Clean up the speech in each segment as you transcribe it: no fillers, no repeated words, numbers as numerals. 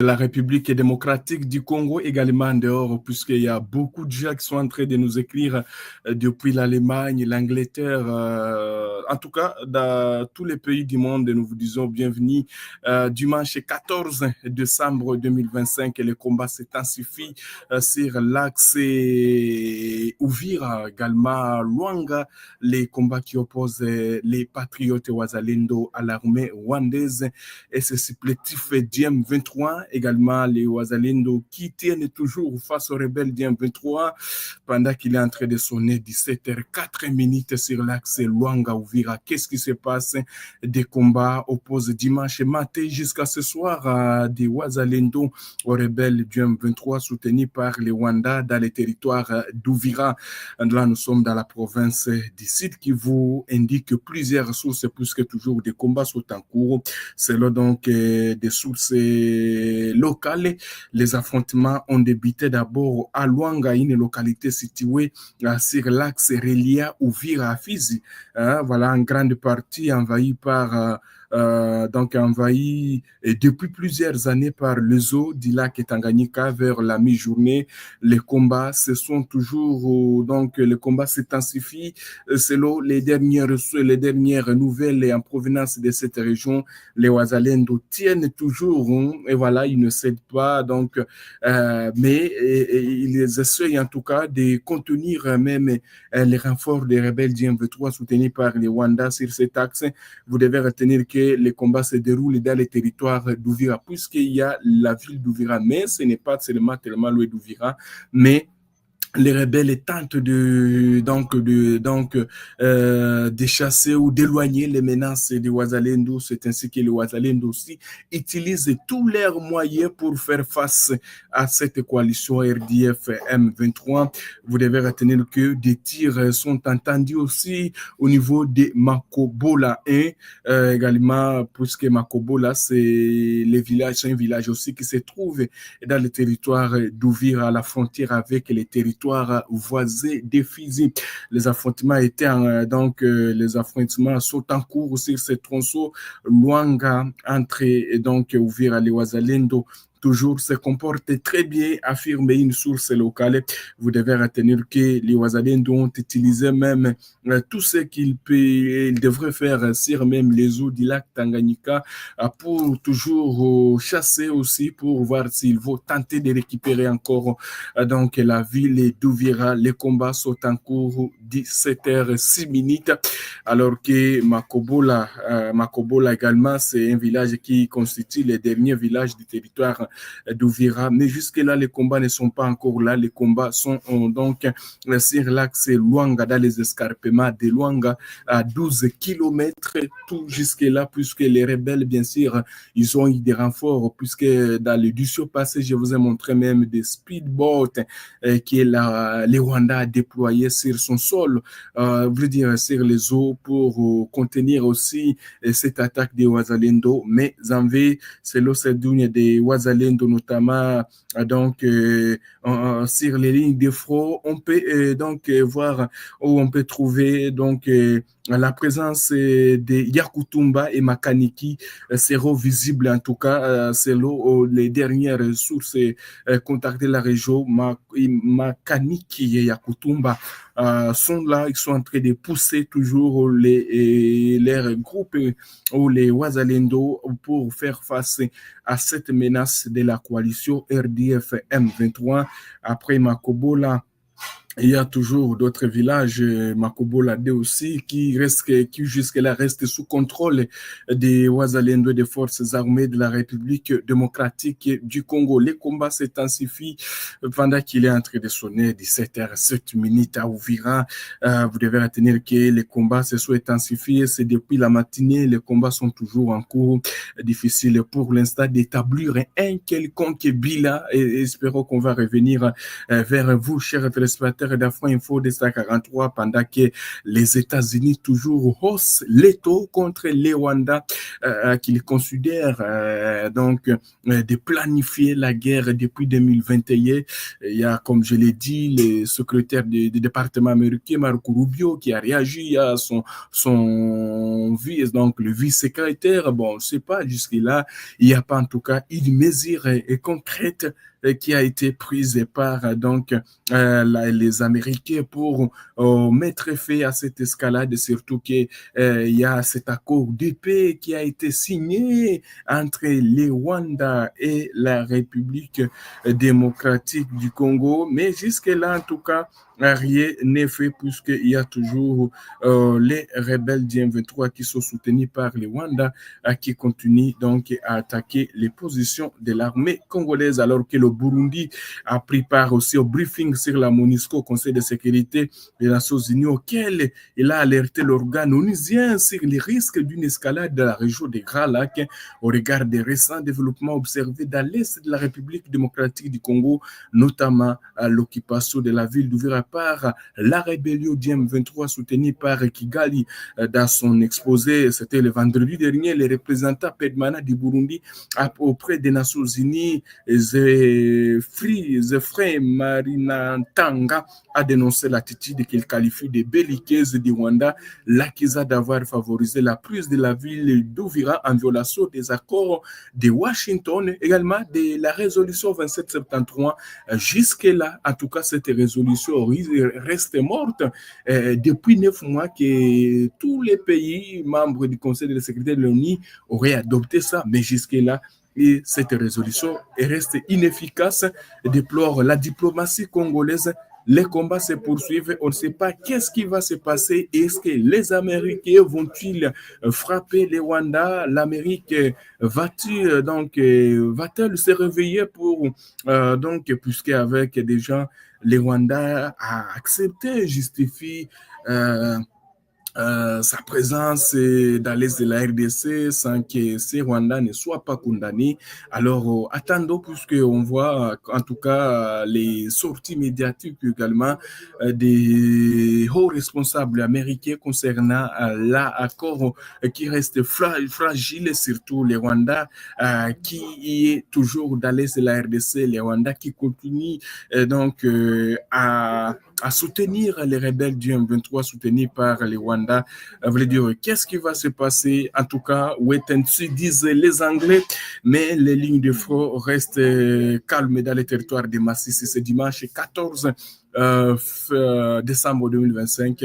la République démocratique du Congo, également en dehors, puisqu'il y a beaucoup de gens qui sont en train de nous écrire depuis l'Allemagne, l'Angleterre, en tout cas, dans tous les pays du monde, nous vous disons bienvenue. Dimanche 14 décembre 2025, les combats s'intensifient sur l'axe Uvira, également Luanga, les combats qui opposent les patriotes Wazalendo à l'armée rwandaise et ce supplétif DM23, également les Wazalendo qui tiennent toujours face aux rebelles DM23 pendant qu'il est en train de sonner 17h04 sur l'axe Luanga-Uvira. Qu'est-ce qui se passe? Des combats opposent dimanche matin jusqu'à ce soir des Wazalendo aux rebelles du M23 soutenus par les Rwandais dans les territoires d'Uvira. Là, nous sommes dans la province du Sud qui vous indique plusieurs sources puisque toujours des combats sont en cours. Selon donc des sources locales, les affrontements ont débuté d'abord à Luanga, une localité située sur l'axe Relia Uvira à Fizi. Voilà, en grande partie envahie par donc envahi depuis plusieurs années par les eaux du lac Tanganyika vers la mi-journée. Les combats se sont toujours, donc les combats s'intensifient selon les dernières nouvelles en provenance de cette région. Les Wazalendo tiennent toujours et voilà, ils ne cèdent pas. Donc, mais ils essayent en tout cas de contenir même les renforts des rebelles du M23 soutenus par les Rwandais sur cet axe. Vous devez retenir que les combats se déroulent dans les territoires d'Uvira, puisqu'il y a la ville d'Uvira, mais ce n'est pas seulement tellement loin d'Uvira, mais les rebelles tentent de chasser ou d'éloigner les menaces des Wazalendo. C'est ainsi que les Wazalendo aussi utilisent tous leurs moyens pour faire face à cette coalition RDF M23. Vous devez retenir que des tirs sont entendus aussi au niveau de Makobola 1, également, puisque Makobola, c'est un village aussi qui se trouve dans le territoire d'Uvira, à la frontière avec les territoires voisins des Fizi. Les affrontements les affrontements sont en cours sur ce tronçon Luanga entre donc Uvira les Wazalendo toujours se comporte très bien, affirme une source locale. Vous devez retenir que les Wazalendo ont utilisé même tout ce qu'ils devraient faire sur même les eaux du lac Tanganyika pour toujours chasser aussi, pour voir s'ils vont tenter de récupérer encore donc la ville d'Uvira. Les combats sont en cours 17h06 alors que Makobola également, c'est un village qui constitue les derniers villages du territoire d'Uvira. Mais jusque-là, les combats ne sont pas encore là. Les combats sont donc sur l'axe Luanga, dans les escarpements de Luanga, à 12 kilomètres, tout jusque-là, puisque les rebelles, bien sûr, ils ont eu des renforts, puisque dans l'édition passée, je vous ai montré même des speedboats que les Rwandais a déployés sur son sol, veut dire sur les eaux pour contenir aussi cette attaque des Wazalendo. Mais en V, c'est l'Océdougne des Wazalendo, notamment donc sur les lignes de front, on peut donc voir où on peut trouver donc la présence de Yakutumba et Makaniki seront visibles en tout cas selon les dernières sources contactées la région. Makaniki et Yakutumba sont là, ils sont en train de pousser toujours leurs groupes ou les Wazalendo pour faire face à cette menace de la coalition RDF M23. Après Makobola, il y a toujours d'autres villages, Makobola 2 aussi, qui jusque-là restent sous contrôle des Wazalendo, des forces armées de la République démocratique du Congo. Les combats s'intensifient pendant qu'il est en train de sonner 17h07 à Uvira. Vous devez retenir que les combats se sont intensifiés. C'est depuis la matinée, les combats sont toujours en cours. Difficile pour l'instant d'établir un quelconque bilan et espérons qu'on va revenir vers vous, chers téléspectateurs, reporter d'Afro Info de 143 pendant que les États-Unis toujours haussent les taux contre les Rwandais qu'ils considèrent de planifier la guerre depuis 2021. Il y a, comme je l'ai dit, le secrétaire du département américain, Marco Rubio, qui a réagi à son vice, donc le vice-secrétaire. Bon, je ne sais pas, jusque-là, il n'y a pas en tout cas une mesure concrète qui a été prise par les Américains pour mettre fin à cette escalade, surtout qu'il y a cet accord de paix qui a été signé entre les Rwanda et la République démocratique du Congo. Mais jusque-là, en tout cas, rien n'est fait puisqu'il y a toujours les rebelles du M23 qui sont soutenus par les Rwanda qui continuent donc à attaquer les positions de l'armée congolaise, alors que le Burundi a pris part aussi au briefing sur la MONUSCO, au Conseil de sécurité des Nations Unies, auquel il a alerté l'organe onusien sur les risques d'une escalade de la région des Grands Lacs au regard des récents développements observés dans l'est de la République démocratique du Congo, notamment à l'occupation de la ville d'Uvira par la rébellion du M23 soutenue par Kigali. Dans son exposé, c'était le vendredi dernier, les représentants Pedmana du Burundi auprès des Nations Unies, Zefré Marinatanga a dénoncé l'attitude qu'il qualifie de belliqueuse du Rwanda, l'accusant d'avoir favorisé la prise de la ville d'Uvira en violation des accords de Washington, également de la résolution 2773. Jusque-là, en tout cas, cette résolution reste morte depuis 9 mois que tous les pays membres du Conseil de sécurité de l'ONU auraient adopté ça, mais jusque-là, et cette résolution reste inefficace, déplore la diplomatie congolaise. Les combats se poursuivent, on ne sait pas qu'est-ce qui va se passer. Est-ce que les Américains vont-ils frapper les Rwandais? L'Amérique va-t-elle se réveiller pour puisque avec des gens, les Rwandais a accepté, justifie sa présence dans l'est de la RDC sans que ces Rwandais ne soient pas condamnés. Alors, attendons, puisqu'on voit en tout cas les sorties médiatiques également des hauts responsables américains concernant l'accord qui reste fragile, surtout les Rwandais qui est toujours dans l'est de la RDC, les Rwandais qui continuent à soutenir les rebelles du M23 soutenus par les Rwandais. Voulait dire, qu'est-ce qui va se passer? En tout cas, wait and see, disent les Anglais, mais les lignes de front restent calmes dans les territoires de Masisi ce dimanche 14 décembre 2025,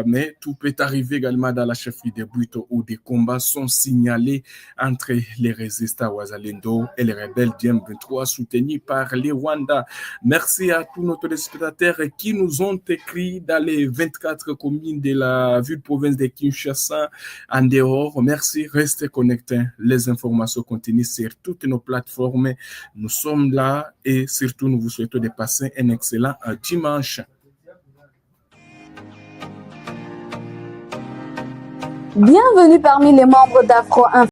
mais tout peut arriver également dans la chefferie de Bwito où des combats sont signalés entre les résistants Wazalendo et les rebelles du M23 soutenus par les Rwandais. Merci à tous nos téléspectateurs qui nous ont écrit dans les 24 communes de la ville-province de Kinshasa en dehors. Merci, restez connectés. Les informations continuent sur toutes nos plateformes. Nous sommes là et surtout nous vous souhaitons de passer un excellent dimanche. Bienvenue parmi les membres d'Afro Info.